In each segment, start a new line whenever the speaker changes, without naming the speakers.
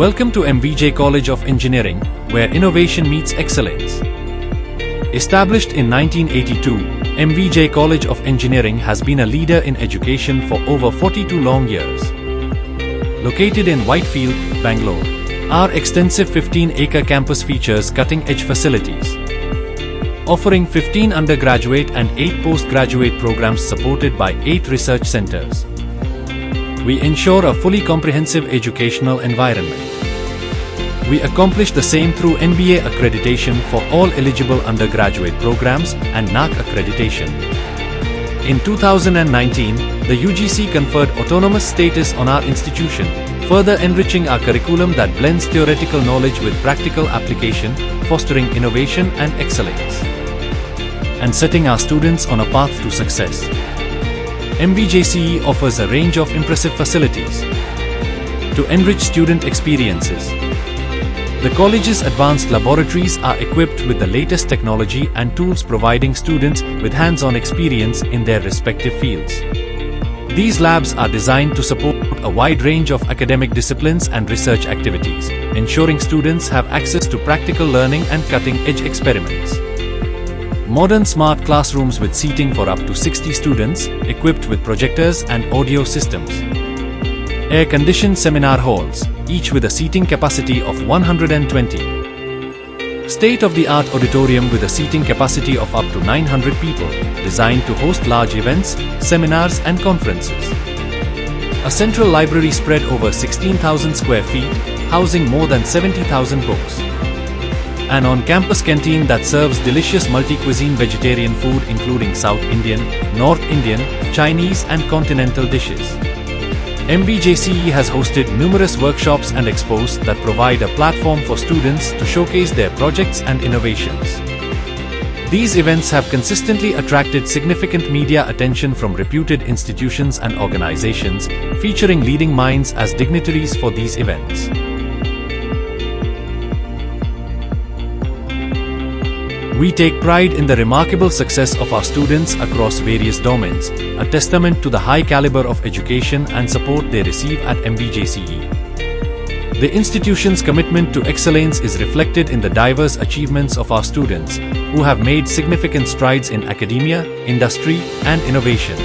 Welcome to MVJ College of Engineering, where innovation meets excellence. Established in 1982, MVJ College of Engineering has been a leader in education for over 42 long years. Located in Whitefield, Bangalore, our extensive 15-acre campus features cutting-edge facilities, offering 15 undergraduate and 8 postgraduate programs supported by 8 research centers. We ensure a fully comprehensive educational environment. We accomplish the same through NBA accreditation for all eligible undergraduate programs and NAAC accreditation. In 2019, the UGC conferred autonomous status on our institution, further enriching our curriculum that blends theoretical knowledge with practical application, fostering innovation and excellence, and setting our students on a path to success. MVJCE offers a range of impressive facilities to enrich student experiences. The college's advanced laboratories are equipped with the latest technology and tools, providing students with hands-on experience in their respective fields. These labs are designed to support a wide range of academic disciplines and research activities, ensuring students have access to practical learning and cutting-edge experiments. Modern smart classrooms with seating for up to 60 students, equipped with projectors and audio systems. Air-conditioned seminar halls, each with a seating capacity of 120. State-of-the-art auditorium with a seating capacity of up to 900 people, designed to host large events, seminars and conferences. A central library spread over 16,000 square feet, housing more than 70,000 books. An on-campus canteen that serves delicious multi-cuisine vegetarian food including South Indian, North Indian, Chinese and continental dishes. MVJCE has hosted numerous workshops and expos that provide a platform for students to showcase their projects and innovations. These events have consistently attracted significant media attention from reputed institutions and organizations, featuring leading minds as dignitaries for these events. We take pride in the remarkable success of our students across various domains, a testament to the high caliber of education and support they receive at MVJCE. The institution's commitment to excellence is reflected in the diverse achievements of our students, who have made significant strides in academia, industry, and innovation.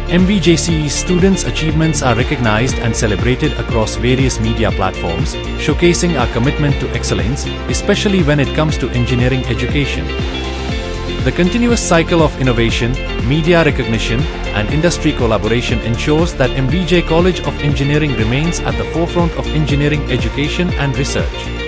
MVJCE's students' achievements are recognized and celebrated across various media platforms, showcasing our commitment to excellence, especially when it comes to engineering education. The continuous cycle of innovation, media recognition, and industry collaboration ensures that MVJ College of Engineering remains at the forefront of engineering education and research.